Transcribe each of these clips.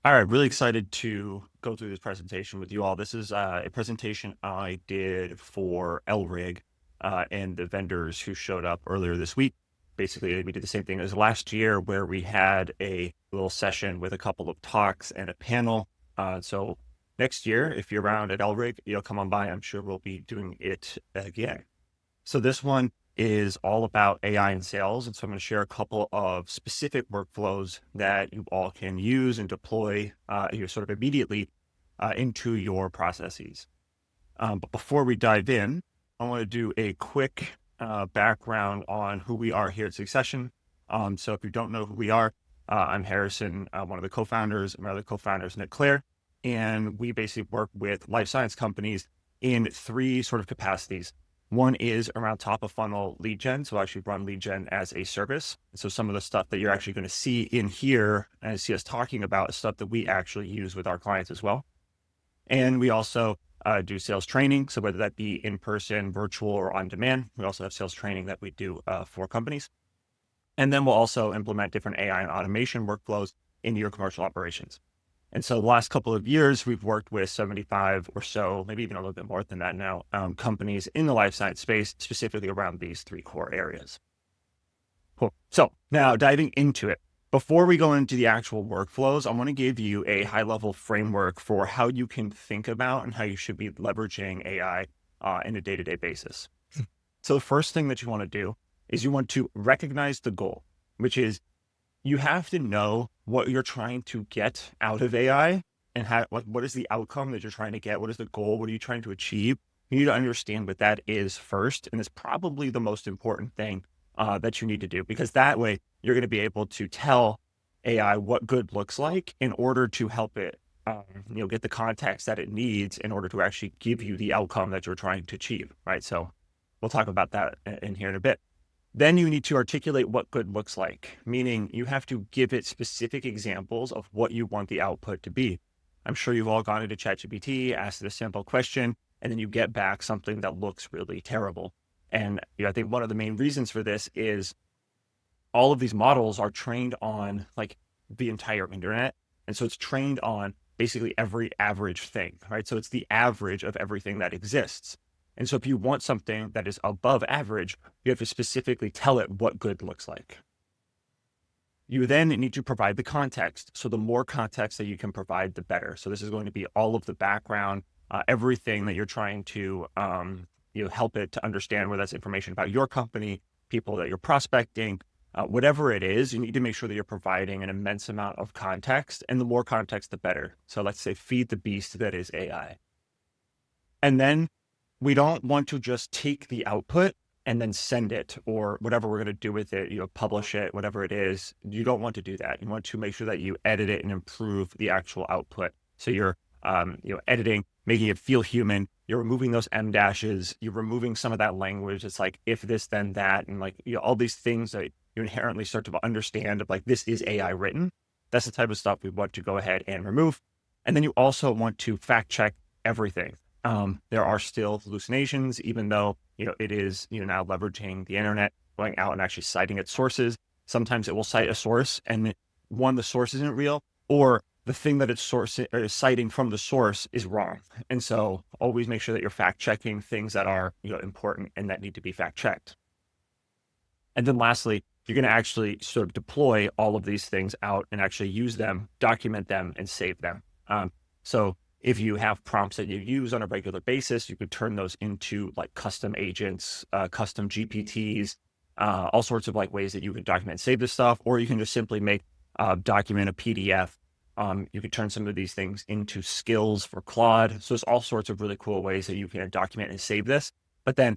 All right, really excited to go through this presentation with you all. This is a presentation I did for ELRIG and the vendors who showed up earlier this week. Basically, we did the same thing as last year where we had a little session with a couple of talks and a panel. So next year, if you're around at ELRIG, you'll come on by. I'm sure we'll be doing it again. So this one is all about AI in sales. And so I'm going to share a couple of specific workflows that you all can use and deploy sort of immediately into your processes. But before we dive in, I want to do a quick background on who we are here at Succession. So if you don't know who we are, I'm Harrison, one of the co-founders. My other co-founder is Nick Claire. And we basically work with life science companies in three sort of capacities. One is around top of funnel lead gen. So I actually run lead gen as a service. So some of the stuff that you're actually going to see in here and see us talking about is stuff that we actually use with our clients as well. And we also do sales training. So whether that be in person, virtual, or on demand, we also have sales training that we do for companies. And then we'll also implement different AI and automation workflows into your commercial operations. And so the last couple of years, we've worked with 75 or so, maybe even a little bit more than that now, companies in the life science space, specifically around these three core areas. Cool. So now diving into it, before we go into the actual workflows, I want to give you a high-level framework for how you can think about and how you should be leveraging AI in a day-to-day basis. So the first thing that you want to do is you want to recognize the goal, which is you have to know what you're trying to get out of AI and what is the outcome that you're trying to get? What is the goal? What are you trying to achieve? You need to understand what that is first. And it's probably the most important thing that you need to do, because that way you're going to be able to tell AI what good looks like in order to help it get the context that it needs in order to actually give you the outcome that you're trying to achieve, right? So we'll talk about that in here in a bit. Then you need to articulate what good looks like, meaning you have to give it specific examples of what you want the output to be. I'm sure you've all gone into ChatGPT, asked it a simple question, and then you get back something that looks really terrible. And I think one of the main reasons for this is all of these models are trained on like the entire internet. And so it's trained on basically every average thing, right? So it's the average of everything that exists. And so if you want something that is above average, you have to specifically tell it what good looks like. You then need to provide the context. So the more context that you can provide, the better. So this is going to be all of the background, everything that you're trying to help it to understand, whether that's information about your company, people that you're prospecting, whatever it is. You need to make sure that you're providing an immense amount of context, and the more context, the better. So let's say feed the beast that is AI. And then we don't want to just take the output and then send it or whatever we're going to do with it, publish it, whatever it is. You don't want to do that. You want to make sure that you edit it and improve the actual output. So you're, editing, making it feel human. You're removing those M dashes. You're removing some of that language. It's like, if this, then that. And like, all these things that you inherently start to understand of like, this is AI written. That's the type of stuff we want to go ahead and remove. And then you also want to fact check everything. There are still hallucinations, even though, it is, now leveraging the internet, going out and actually citing its sources. Sometimes it will cite a source and the source isn't real, or the thing that it's citing from the source is wrong. And so always make sure that you're fact checking things that are, important and that need to be fact checked. And then lastly, you're going to actually sort of deploy all of these things out and actually use them, document them, and save them. So if you have prompts that you use on a regular basis, you could turn those into like custom agents, custom GPTs, all sorts of like ways that you can document and save this stuff, or you can just simply make document a PDF. You could turn some of these things into skills for Claude. So there's all sorts of really cool ways that you can document and save this. But then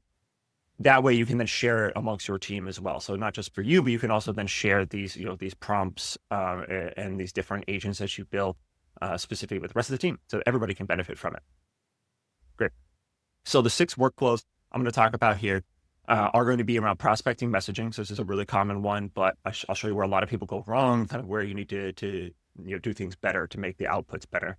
that way you can then share it amongst your team as well. So not just for you, but you can also then share these, these prompts and these different agents that you build specifically with the rest of the team, so everybody can benefit from it. Great. So the 6 workflows I'm going to talk about here are going to be around prospecting messaging. So this is a really common one, but I'll show you where a lot of people go wrong, kind of where you need to do things better to make the outputs better.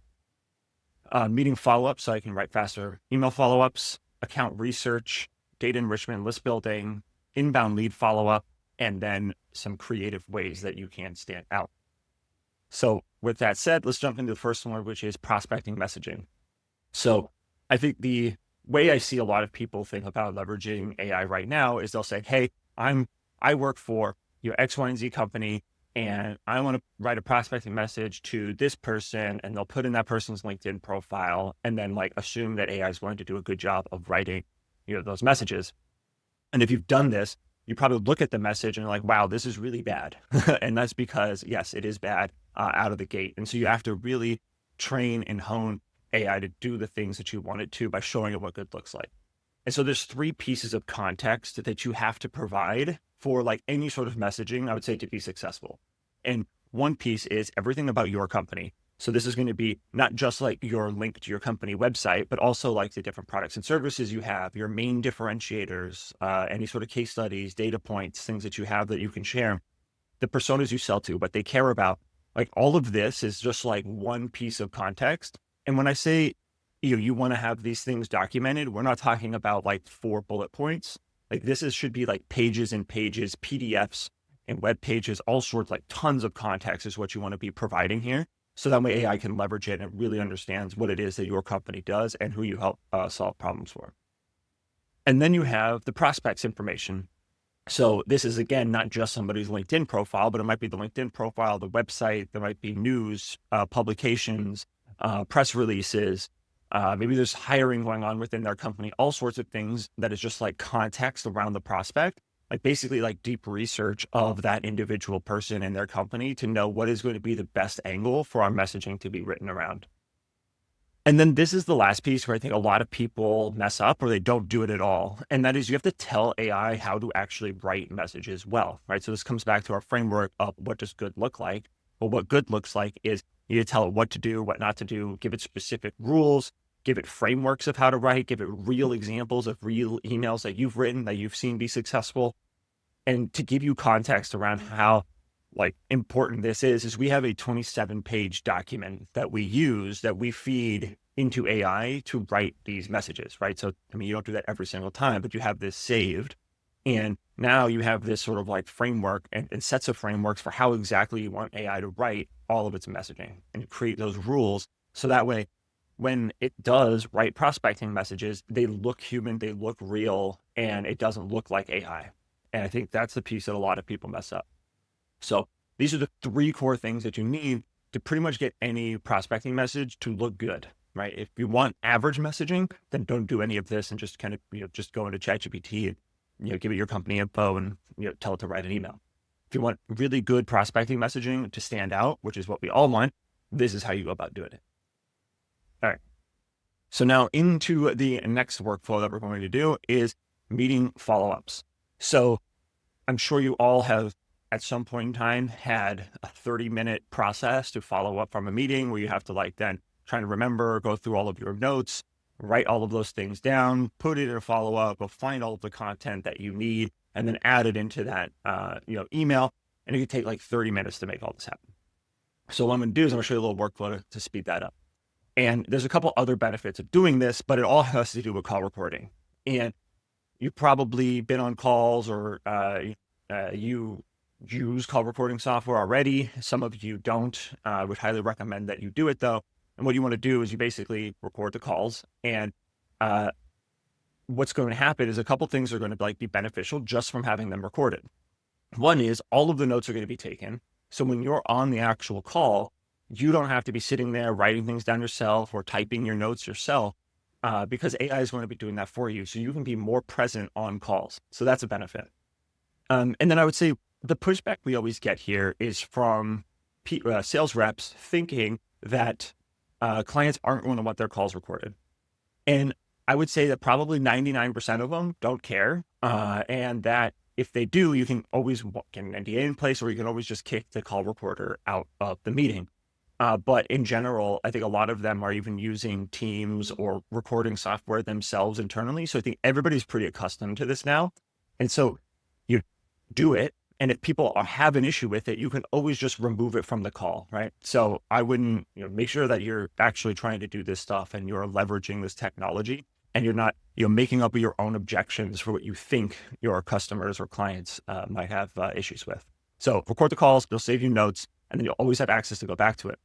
Meeting follow-up, so I can write faster email follow-ups, account research, data enrichment, list building, inbound lead follow-up, and then some creative ways that you can stand out. So with that said, let's jump into the first one, which is prospecting messaging. So I think the way I see a lot of people think about leveraging AI right now is they'll say, hey, I work for X, Y, and Z company, and I want to write a prospecting message to this person, and they'll put in that person's LinkedIn profile and then like assume that AI is going to do a good job of writing, those messages. And if you've done this, you probably look at the message and you're like, wow, this is really bad. And that's because, yes, it is bad out of the gate. And so you have to really train and hone AI to do the things that you want it to by showing it what good looks like. And so there's 3 pieces of context that you have to provide for like any sort of messaging, I would say, to be successful. And one piece is everything about your company. So this is going to be not just like your link to your company website, but also like the different products and services you have, your main differentiators, any sort of case studies, data points, things that you have that you can share, the personas you sell to, what they care about. Like all of this is just like one piece of context. And when I say, you want to have these things documented, we're not talking about like 4 bullet points. Like should be like pages and pages, PDFs and web pages, all sorts, like tons of context is what you want to be providing here. So that way AI can leverage it and it really understands what it is that your company does and who you help solve problems for. And then you have the prospects information. So this is, again, not just somebody's LinkedIn profile, but it might be the LinkedIn profile, the website, there might be news, publications, press releases, maybe there's hiring going on within their company, all sorts of things that is just like context around the prospect, like basically like deep research of that individual person and their company to know what is going to be the best angle for our messaging to be written around. And then this is the last piece where I think a lot of people mess up or they don't do it at all. And that is you have to tell AI how to actually write messages well, right? So this comes back to our framework of what does good look like? Well, what good looks like is you need to tell it what to do, what not to do, give it specific rules, give it frameworks of how to write, give it real examples of real emails that you've written that you've seen be successful. And to give you context around how like important this is we have a 27-page document that we use that we feed into AI to write these messages, right? So, I mean, you don't do that every single time, but you have this saved. And now you have this sort of like framework and sets of frameworks for how exactly you want AI to write all of its messaging and create those rules. So that way, when it does write prospecting messages, they look human, they look real, and it doesn't look like AI. And I think that's the piece that a lot of people mess up. So these are the 3 core things that you need to pretty much get any prospecting message to look good, right? If you want average messaging, then don't do any of this and just kind of, just go into ChatGPT and, give it your company info and, tell it to write an email. If you want really good prospecting messaging to stand out, which is what we all want, this is how you go about doing it. All right. So now into the next workflow that we're going to do is meeting follow-ups. So I'm sure you all have at some point in time had a 30-minute process to follow up from a meeting where you have to like then try to remember, go through all of your notes, write all of those things down, put it in a follow-up, go find all of the content that you need, and then add it into that email. And it could take like 30 minutes to make all this happen. So what I'm going to do is I'm going to show you a little workflow to speed that up. And there's a couple other benefits of doing this, but it all has to do with call recording. And you've probably been on calls or you use call recording software already. Some of you don't. I would highly recommend that you do it though. And what you want to do is you basically record the calls, and what's going to happen is a couple things are going to be beneficial just from having them recorded. One is all of the notes are going to be taken. So when you're on the actual call, you don't have to be sitting there writing things down yourself or typing your notes yourself because AI is going to be doing that for you. So you can be more present on calls. So that's a benefit. And then I would say the pushback we always get here is from sales reps thinking that clients aren't going to want their calls recorded. And I would say that probably 99% of them don't care. And that if they do, you can always get an NDA in place, or you can always just kick the call recorder out of the meeting. But in general, I think a lot of them are even using Teams or recording software themselves internally. So I think everybody's pretty accustomed to this now. And so you do it. And if people have an issue with it, you can always just remove it from the call, right? So I wouldn't, make sure that you're actually trying to do this stuff and you're leveraging this technology, and you're not, making up your own objections for what you think your customers or clients might have issues with. So record the calls, it'll save you notes, and then you'll always have access to go back to it.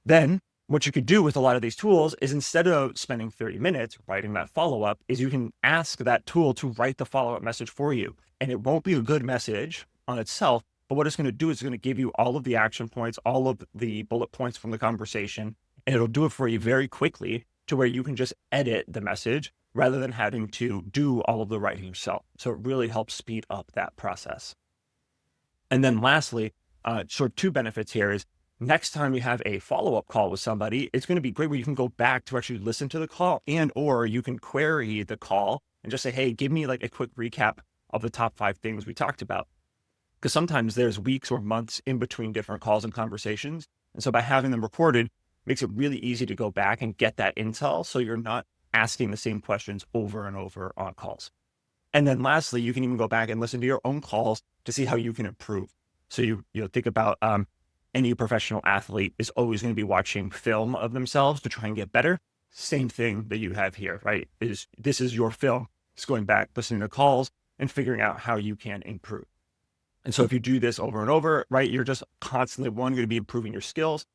Then what you could do with a lot of these tools is, instead of spending 30 minutes writing that follow-up, is you can ask that tool to write the follow-up message for you. And it won't be a good message on itself, but what it's going to do is it's going to give you all of the action points, all of the bullet points from the conversation, and it'll do it for you very quickly to where you can just edit the message rather than having to do all of the writing yourself. So it really helps speed up that process. And then lastly, sort of two benefits here is, next time you have a follow-up call with somebody, it's going to be great where you can go back to actually listen to the call, and or you can query the call and just say, hey, give me like a quick recap of the top 5 things we talked about. Because sometimes there's weeks or months in between different calls and conversations. And so by having them recorded, makes it really easy to go back and get that intel, so you're not asking the same questions over and over on calls. And then lastly, you can even go back and listen to your own calls to see how you can improve. So you think about any professional athlete is always going to be watching film of themselves to try and get better. Same thing that you have here, right? This is your film. It's going back, listening to calls and figuring out how you can improve. And so if you do this over and over, right, you're just constantly, one, going to be improving your skills.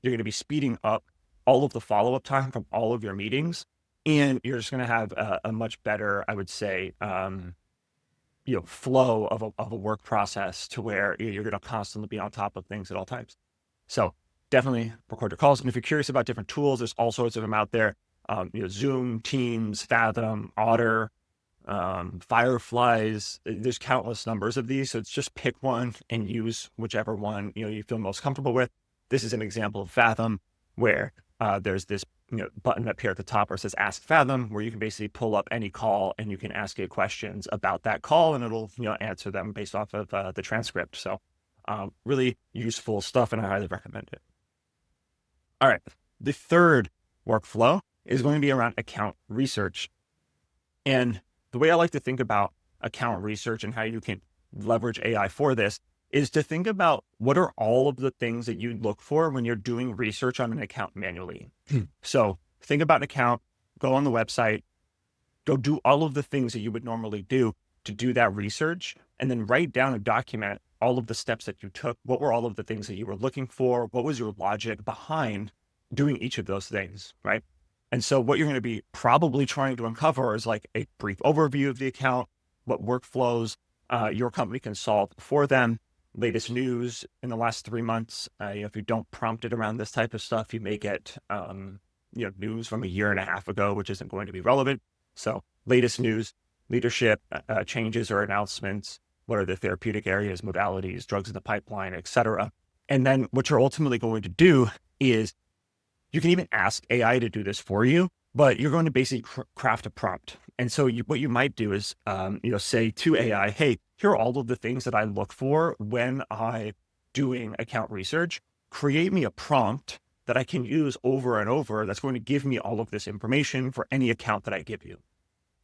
You're going to be speeding up all of the follow-up time from all of your meetings. And you're just going to have a much better, I would say, flow of a work process, to where you're going to constantly be on top of things at all times. So definitely record your calls. And if you're curious about different tools, there's all sorts of them out there. Zoom, Teams, Fathom, Otter, Fireflies. There's countless numbers of these. So it's just pick one and use whichever one you feel most comfortable with. This is an example of Fathom, where there's this button up here at the top where it says Ask Fathom, where you can basically pull up any call and you can ask it questions about that call, and it'll answer them based off of the transcript. So really useful stuff, and I highly recommend it. All right, the third workflow is going to be around account research. And the way I like to think about account research and how you can leverage AI for this is to think about, what are all of the things that you look for when you're doing research on an account manually. So think about an account, go on the website, go do all of the things that you would normally do to do that research, and then write down and document all of the steps that you took. What were all of the things that you were looking for? What was your logic behind doing each of those things, right? And so what you're going to be probably trying to uncover is like a brief overview of the account, what workflows your company can solve for them, latest news in the last 3 months. If you don't prompt it around this type of stuff, you may get news from a year and a half ago, which isn't going to be relevant. So latest news, leadership changes or announcements, what are the therapeutic areas, modalities, drugs in the pipeline, et cetera. And then what you're ultimately going to do is, you can even ask AI to do this for you, but you're going to basically craft a prompt. And so what you might do is, say to AI, hey, here are all of the things that I look for when I'm doing account research. Create me a prompt that I can use over and over that's going to give me all of this information for any account that I give you.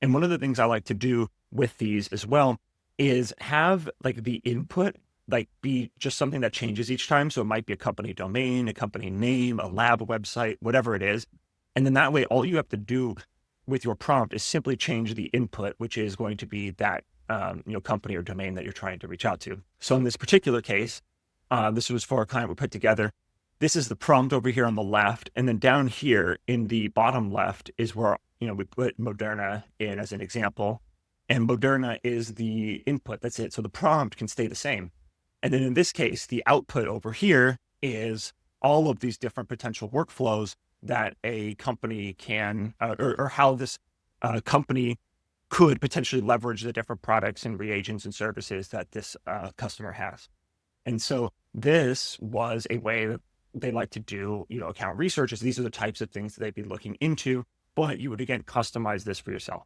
And one of the things I like to do with these as well is have like the input be just something that changes each time. So it might be a company domain, a company name, a lab website, whatever it is. And then that way, all you have to do with your prompt is simply change the input, which is going to be that company or domain that you're trying to reach out to. So in this particular case, this was for a client we put together. This is the prompt over here on the left. And then down here in the bottom left is where we put Moderna in as an example. And Moderna is the input. That's it. So the prompt can stay the same. And then in this case, the output over here is all of these different potential workflows that a company can, or how this company could potentially leverage the different products and reagents and services that this customer has. And so this was a way that they like to do, account research, is these are the types of things that they'd be looking into, but you would, again, customize this for yourself.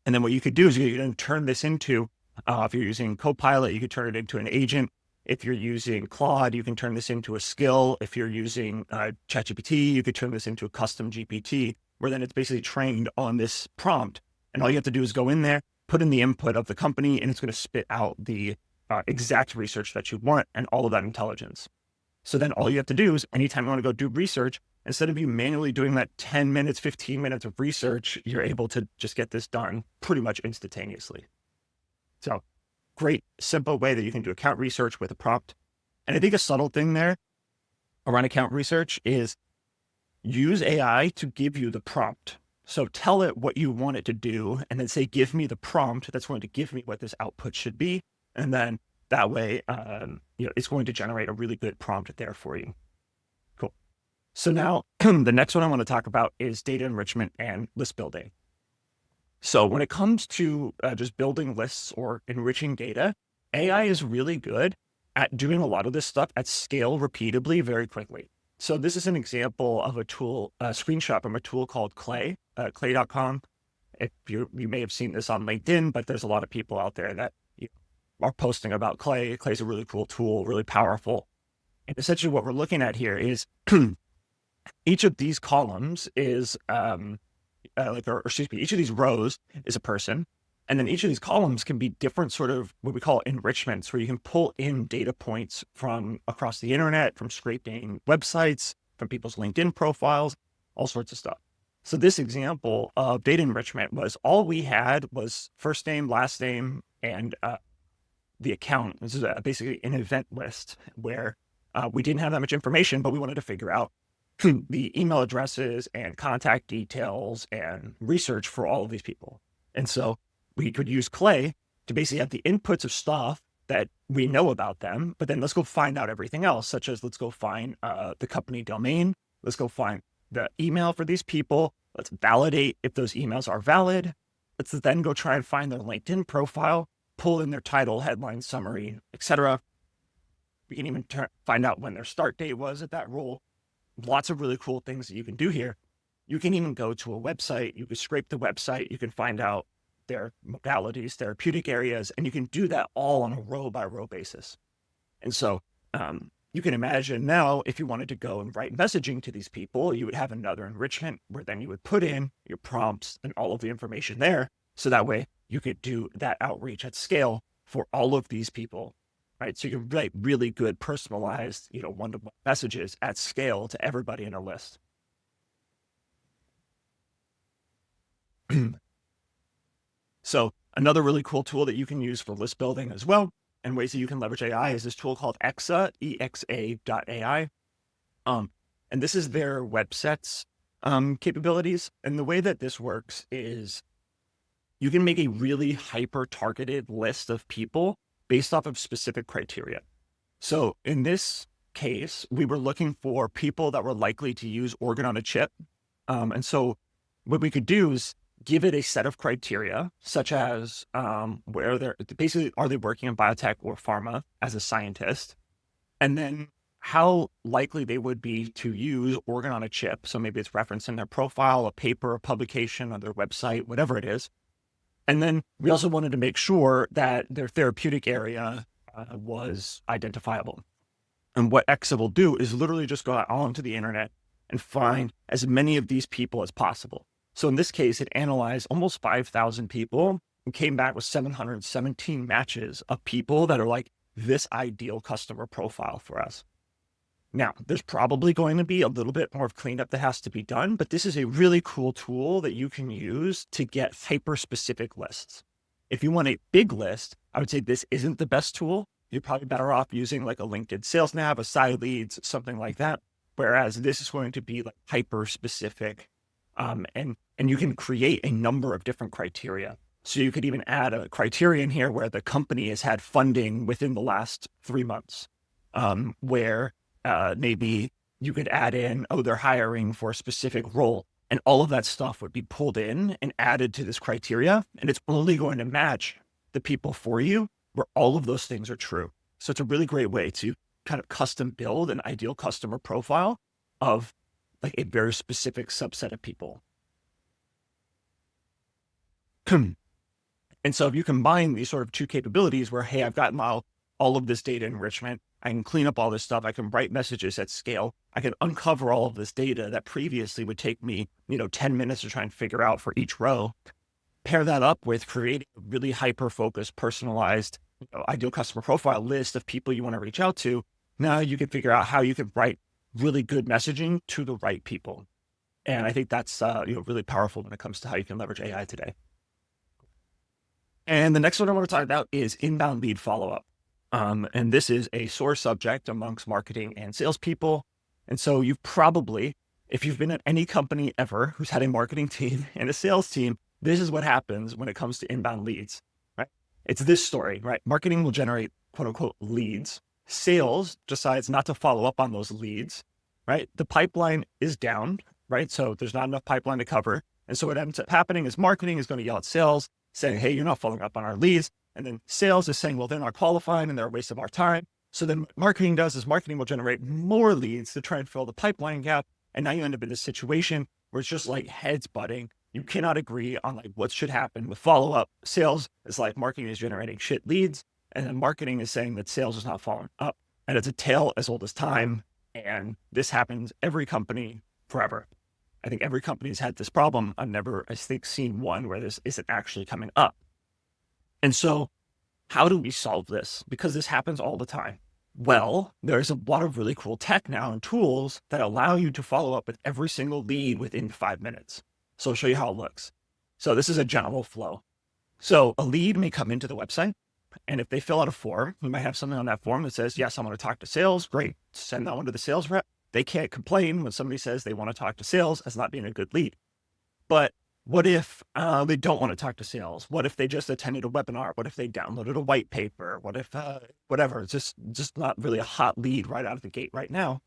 And then what you could do is you can turn this into, if you're using Copilot, you could turn it into an agent. If you're using Claude, you can turn this into a skill. If you're using ChatGPT, you could turn this into a custom GPT, where then it's basically trained on this prompt. And all you have to do is go in there, put in the input of the company, and it's going to spit out the exact research that you want and all of that intelligence. So then all you have to do is, anytime you want to go do research, instead of you manually doing that 10 minutes, 15 minutes of research, you're able to just get this done pretty much instantaneously. So great, simple way that you can do account research with a prompt. And I think a subtle thing there, around account research is use AI to give you the prompt. So tell it what you want it to do, and then say, give me the prompt that's going to give me what this output should be. And then that way, it's going to generate a really good prompt there for you. Cool. So now the next one I want to talk about is data enrichment and list building. So when it comes to just building lists or enriching data, AI is really good at doing a lot of this stuff at scale repeatably very quickly. So this is an example of a tool, a screenshot from a tool called Clay, clay.com. If you may have seen this on LinkedIn, but there's a lot of people out there that are posting about Clay. Clay's a really cool tool, really powerful. And essentially what we're looking at here is each of these columns is each of these rows is a person. And then each of these columns can be different sort of what we call enrichments, where you can pull in data points from across the internet, from scraping websites, from people's LinkedIn profiles, all sorts of stuff. So this example of data enrichment was all we had was first name, last name, and the account. This is basically an event list where we didn't have that much information, but we wanted to figure out the email addresses and contact details and research for all of these people. And so we could use Clay to basically have the inputs of stuff that we know about them, but then let's go find out everything else, such as let's go find the company domain. Let's go find the email for these people. Let's validate if those emails are valid. Let's then go try and find their LinkedIn profile, pull in their title, headline, summary, etc. We can even find out when their start date was at that role. Lots of really cool things that you can do here. You can even go to a website. You can scrape the website. You can find out their modalities, therapeutic areas, and you can do that all on a row by row basis. And so you can imagine now, if you wanted to go and write messaging to these people, you would have another enrichment where then you would put in your prompts and all of the information there. So that way you could do that outreach at scale for all of these people, right? So you can write really good personalized, one-to-one messages at scale to everybody in a list. So another really cool tool that you can use for list building as well, and ways that you can leverage AI, is this tool called Exa, EXA.ai. And this is their websets capabilities. And the way that this works is you can make a really hyper-targeted list of people based off of specific criteria. So in this case, we were looking for people that were likely to use organ on a chip. And so what we could do is give it a set of criteria, such as where they're basically, are they working in biotech or pharma as a scientist? And then how likely they would be to use organ on a chip. So maybe it's referenced in their profile, a paper, a publication on their website, whatever it is. And then we also wanted to make sure that their therapeutic area was identifiable. And what Exa will do is literally just go out onto the internet and find as many of these people as possible. So in this case, it analyzed almost 5,000 people and came back with 717 matches of people that are like this ideal customer profile for us. Now, there's probably going to be a little bit more of cleanup that has to be done, but this is a really cool tool that you can use to get hyper-specific lists. If you want a big list, I would say this isn't the best tool. You're probably better off using like a LinkedIn Sales Nav, a Side Leads, something like that. Whereas this is going to be like hyper-specific. And you can create a number of different criteria. So you could even add a criterion here where the company has had funding within the last 3 months, where maybe you could add in, they're hiring for a specific role, and all of that stuff would be pulled in and added to this criteria. And it's only going to match the people for you where all of those things are true. So it's a really great way to kind of custom build an ideal customer profile of like a very specific subset of people. And so if you combine these sort of two capabilities where, hey, I've got now all of this data enrichment, I can clean up all this stuff, I can write messages at scale, I can uncover all of this data that previously would take me, 10 minutes to try and figure out for each row, pair that up with creating a really hyper-focused, personalized, ideal customer profile list of people you want to reach out to. Now you can figure out how you can write really good messaging to the right people. And I think that's really powerful when it comes to how you can leverage AI today. And the next one I want to talk about is inbound lead follow-up. And this is a sore subject amongst marketing and salespeople. And so you've probably, if you've been at any company ever who's had a marketing team and a sales team, this is what happens when it comes to inbound leads, right? It's this story, right? Marketing will generate quote unquote leads. Sales decides not to follow up on those leads, right? The pipeline is down, right? So there's not enough pipeline to cover. And so what ends up happening is marketing is going to yell at sales saying, hey, you're not following up on our leads. And then sales is saying, well, they're not qualifying and they're a waste of our time. So then what marketing does is marketing will generate more leads to try and fill the pipeline gap. And now you end up in this situation where it's just like heads butting. You cannot agree on like what should happen with follow-up. Sales is like marketing is generating shit leads. And then marketing is saying that sales is not following up. And it's a tale as old as time. And this happens every company forever. I think every company has had this problem. I've never, I think, seen one where this isn't actually coming up. And so how do we solve this? Because this happens all the time. Well, there's a lot of really cool tech now and tools that allow you to follow up with every single lead within 5 minutes. So I'll show you how it looks. So this is a general flow. So a lead may come into the website, and if they fill out a form, we might have something on that form that says, yes, I want to talk to sales. Great. Send that one to the sales rep. They can't complain when somebody says they want to talk to sales as not being a good lead. But what if they don't want to talk to sales? What if they just attended a webinar? What if they downloaded a white paper? What if whatever? It's just not really a hot lead right out of the gate right now.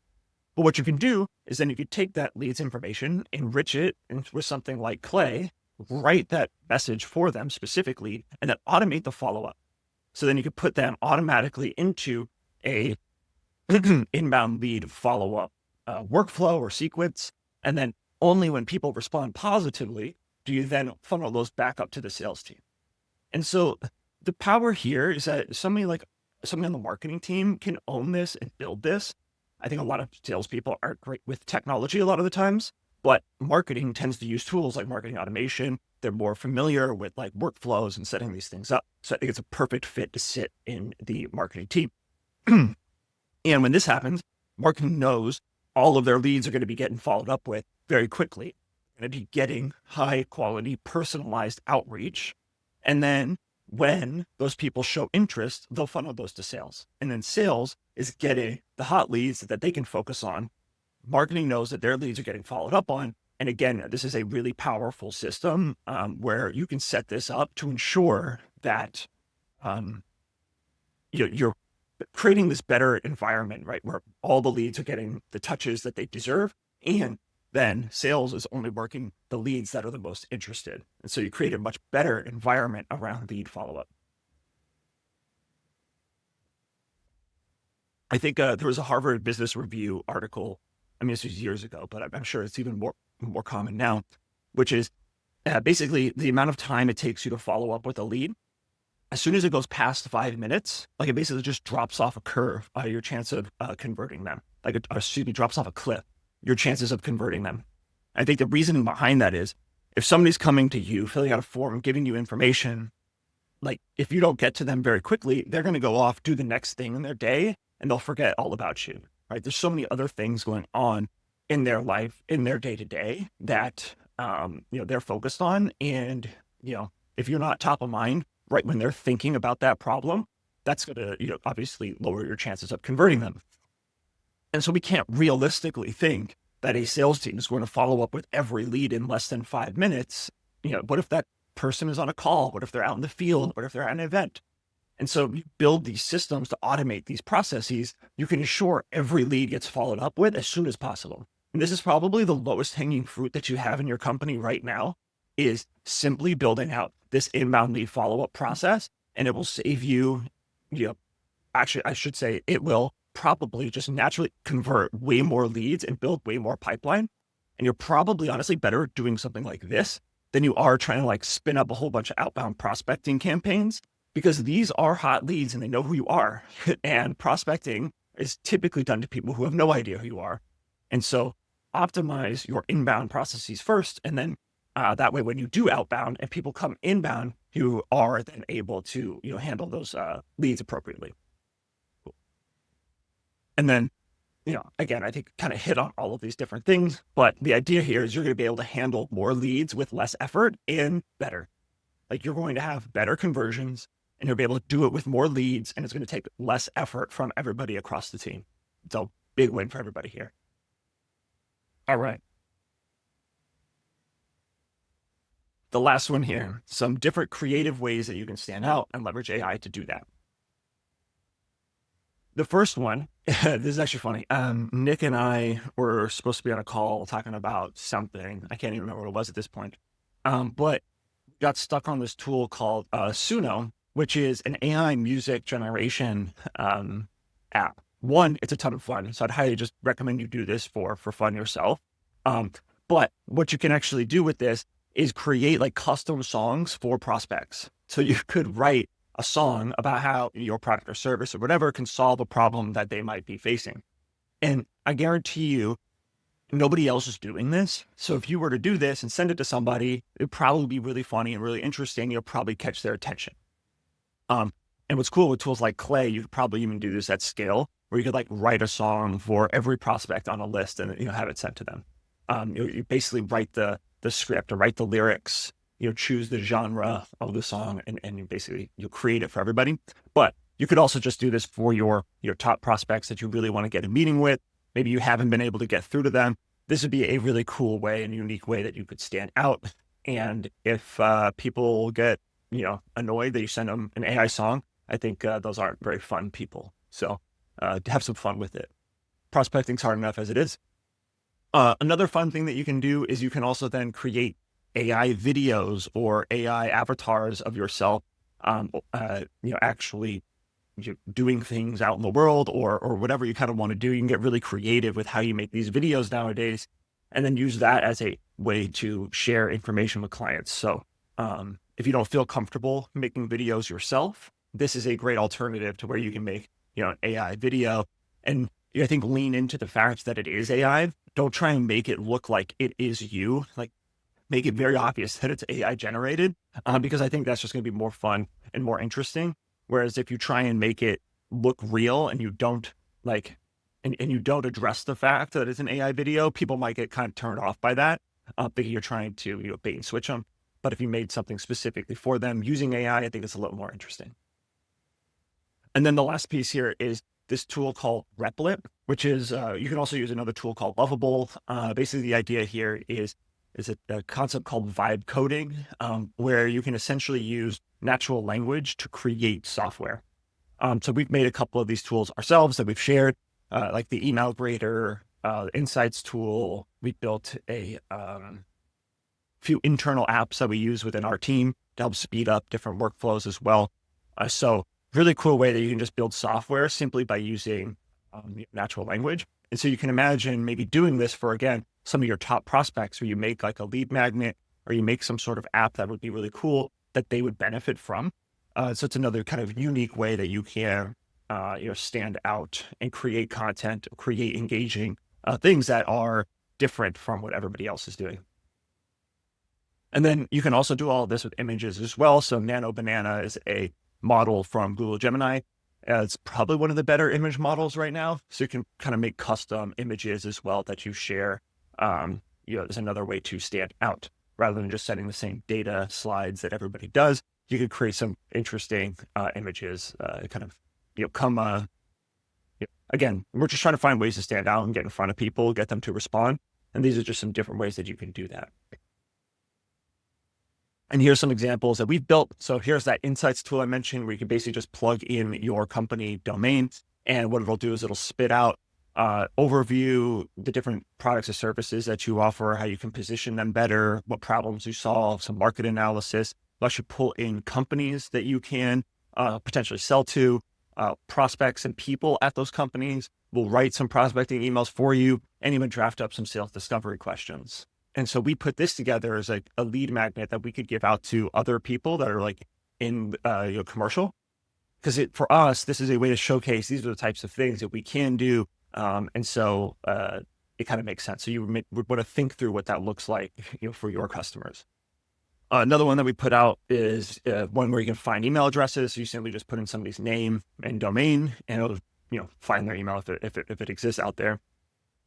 But what you can do is then you could take that lead's information, enrich it with something like Clay, write that message for them specifically, and then automate the follow-up. So then you could put them automatically into a inbound lead follow-up workflow or sequence. And then only when people respond positively do you then funnel those back up to the sales team. And so the power here is that somebody on the marketing team can own this and build this. I think a lot of salespeople aren't great with technology a lot of the times, but marketing tends to use tools like marketing automation. They're more familiar with like workflows and setting these things up. So I think it's a perfect fit to sit in the marketing team. And when this happens, marketing knows all of their leads are going to be getting followed up with very quickly. They're going to be getting high quality, personalized outreach. And then when those people show interest, they'll funnel those to sales. And then sales is getting the hot leads that they can focus on. Marketing knows that their leads are getting followed up on. And again, this is a really powerful system where you can set this up to ensure that you're creating this better environment, right? Where all the leads are getting the touches that they deserve. And then sales is only working the leads that are the most interested. And so you create a much better environment around lead follow-up. I think there was a Harvard Business Review article. I mean, this was years ago, but I'm sure it's even more common now, which is basically the amount of time it takes you to follow up with a lead. As soon as it goes past 5 minutes, like it basically just drops off a curve, your chance of converting them. Drops off a cliff, your chances of converting them. I think the reasoning behind that is if somebody's coming to you, filling out a form, giving you information, like if you don't get to them very quickly, they're going to go off, do the next thing in their day, and they'll forget all about you, right? There's so many other things going on in their life, in their day-to-day that, they're focused on. And, if you're not top of mind, right when they're thinking about that problem, that's going to, obviously lower your chances of converting them. And so we can't realistically think that a sales team is going to follow up with every lead in less than 5 minutes. What if that person is on a call? What if they're out in the field? What if they're at an event? And so you build these systems to automate these processes. You can ensure every lead gets followed up with as soon as possible. And this is probably the lowest hanging fruit that you have in your company right now, is simply building out this inbound lead follow-up process. And it will save you, actually, I should say it will probably just naturally convert way more leads and build way more pipeline. And you're probably honestly better at doing something like this than you are trying to like spin up a whole bunch of outbound prospecting campaigns, because these are hot leads and they know who you are. And prospecting is typically done to people who have no idea who you are. And so optimize your inbound processes first. And then that way, when you do outbound and people come inbound, you are then able to, handle those leads appropriately. Cool. And then, again, I think kind of hit on all of these different things, but the idea here is you're going to be able to handle more leads with less effort and better. Like you're going to have better conversions and you'll be able to do it with more leads, and it's going to take less effort from everybody across the team. So big win for everybody here. All right. The last one here, some different creative ways that you can stand out and leverage AI to do that. The first one, this is actually funny. Nick and I were supposed to be on a call talking about something. I can't even remember what it was at this point. But got stuck on this tool called Suno, which is an AI music generation app. One, it's a ton of fun, so I'd highly just recommend you do this for fun yourself. But what you can actually do with this is create like custom songs for prospects. So you could write a song about how your product or service or whatever can solve a problem that they might be facing. And I guarantee you, nobody else is doing this. So if you were to do this and send it to somebody, it'd probably be really funny and really interesting. You'll probably catch their attention. And what's cool with tools like Clay, you could probably even do this at scale, where you could like write a song for every prospect on a list and have it sent to them. You basically write the script or write the lyrics, choose the genre of the song, and you basically you'll create it for everybody. But you could also just do this for your top prospects that you really want to get a meeting with. Maybe you haven't been able to get through to them. This would be a really cool way and unique way that you could stand out. And if people get annoyed that you send them an AI song, I think those aren't very fun people. So have some fun with it. Prospecting's hard enough as it is. Another fun thing that you can do is you can also then create AI videos or AI avatars of yourself, actually doing things out in the world or whatever you kind of want to do. You can get really creative with how you make these videos nowadays, and then use that as a way to share information with clients. So if you don't feel comfortable making videos yourself, this is a great alternative to where you can make an AI video. And I think lean into the fact that it is AI. Don't try and make it look like it is you. Like, make it very obvious that it's AI generated, because I think that's just going to be more fun and more interesting. Whereas if you try and make it look real and you don't and you don't address the fact that it's an AI video, people might get kind of turned off by that, thinking you're trying to bait and switch them. But if you made something specifically for them using AI, I think it's a little more interesting. And then the last piece here is this tool called Replit, which is, you can also use another tool called Lovable. Basically, the idea here is a concept called vibe coding, where you can essentially use natural language to create software. So we've made a couple of these tools ourselves that we've shared, like the email grader, insights tool. We built a few internal apps that we use within our team to help speed up different workflows as well. So really cool way that you can just build software simply by using natural language. And so you can imagine maybe doing this for, again, some of your top prospects, where you make like a lead magnet or you make some sort of app that would be really cool that they would benefit from. So it's another kind of unique way that you can, stand out and create content, create engaging things that are different from what everybody else is doing. And then you can also do all of this with images as well. So Nano Banana is a model from Google Gemini. It's probably one of the better image models right now. So you can kind of make custom images as well that you share. There's another way to stand out rather than just sending the same data slides that everybody does. You could create some interesting images, again, we're just trying to find ways to stand out and get in front of people, get them to respond. And these are just some different ways that you can do that. And here's some examples that we've built. So here's that insights tool I mentioned, where you can basically just plug in your company domain. And what it'll do is it'll spit out overview, the different products or services that you offer, how you can position them better, what problems you solve, some market analysis. It'll actually pull in companies that you can potentially sell to, prospects and people at those companies. We'll write some prospecting emails for you and even draft up some sales discovery questions. And so we put this together as a lead magnet that we could give out to other people that are like in commercial. Because for us, this is a way to showcase these are the types of things that we can do. And so it kind of makes sense. So you would want to think through what that looks like for your customers. Another one that we put out is one where you can find email addresses. So you simply just put in somebody's name and domain, and it'll find their email if it exists out there.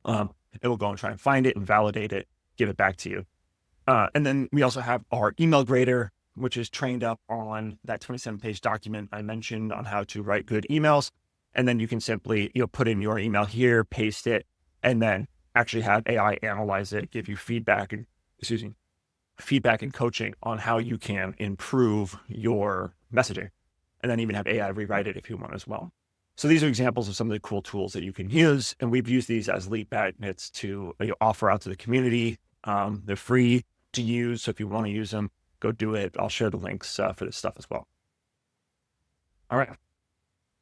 It will go and try and find it and validate it, give it back to you. And then we also have our email grader, which is trained up on that 27-page document I mentioned on how to write good emails. And then you can simply, put in your email here, paste it, and then actually have AI analyze it, give you feedback and feedback and coaching on how you can improve your messaging, and then even have AI rewrite it if you want as well. So these are examples of some of the cool tools that you can use, and we've used these as lead magnets to offer out to the community. They're free to use, so if you want to use them, go do it. I'll share the links for this stuff as well. All right.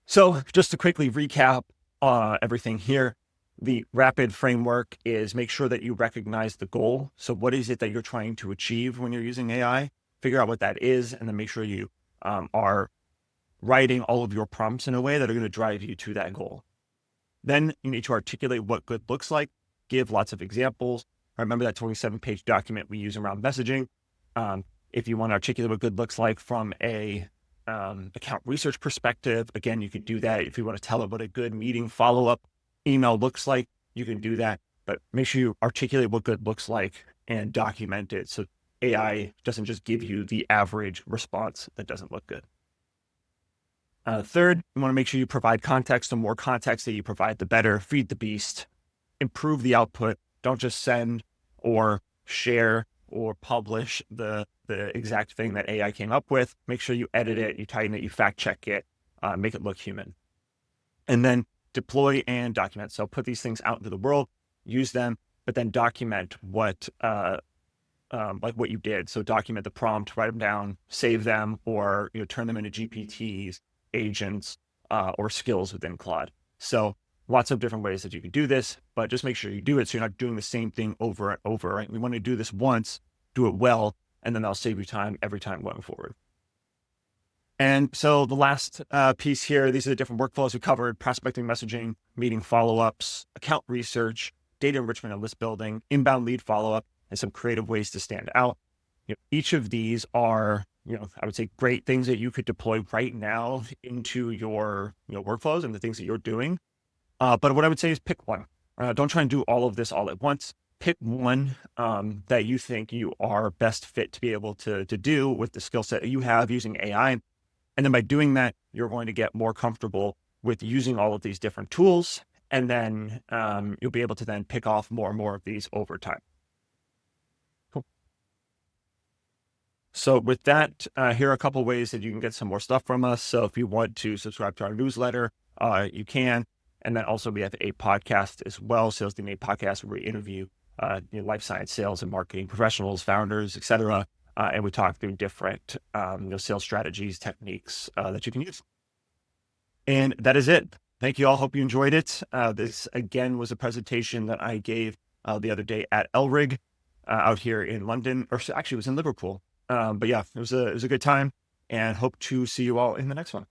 So just to quickly recap everything here, the RAPID framework is make sure that you recognize the goal. So what is it that you're trying to achieve when you're using AI? Figure out what that is, and then make sure you are writing all of your prompts in a way that are going to drive you to that goal. Then you need to articulate what good looks like, give lots of examples. Remember that 27-page document we use around messaging. If you want to articulate what good looks like from a account research perspective, again, you could do that. If you want to tell them what a good meeting follow-up email looks like, you can do that, but make sure you articulate what good looks like and document it so AI doesn't just give you the average response that doesn't look good. Third, you want to make sure you provide context. The more context that you provide, the better. Feed the beast, improve the output. Don't just send or share or publish the exact thing that AI came up with. Make sure you edit it, you tighten it, you fact check it, make it look human. And then deploy and document. So put these things out into the world, use them, but then document what like what you did. So document the prompt, write them down, save them, or turn them into GPTs, agents, or skills within Claude. So lots of different ways that you can do this, but just make sure you do it so you're not doing the same thing over and over, right? We want to do this once, do it well, and then that'll save you time every time going forward. And so the last piece here, these are the different workflows we covered: prospecting, messaging, meeting follow-ups, account research, data enrichment and list building, inbound lead follow-up, and some creative ways to stand out. Each of these are, I would say, great things that you could deploy right now into your workflows and the things that you're doing. But what I would say is pick one. Don't try and do all of this all at once. Pick one that you think you are best fit to be able to do with the skill set that you have using AI. And then by doing that, you're going to get more comfortable with using all of these different tools. And then you'll be able to then pick off more and more of these over time. Cool. So with that, here are a couple ways that you can get some more stuff from us. So if you want to subscribe to our newsletter, you can. And then also we have a podcast as well, Sales DNA Podcast, where we interview life science sales and marketing professionals, founders, et cetera. And we talk through different sales strategies, techniques that you can use. And that is it. Thank you all. Hope you enjoyed it. This, again, was a presentation that I gave the other day at ELRIG out here in London, or actually it was in Liverpool. But yeah, it was a good time, and hope to see you all in the next one.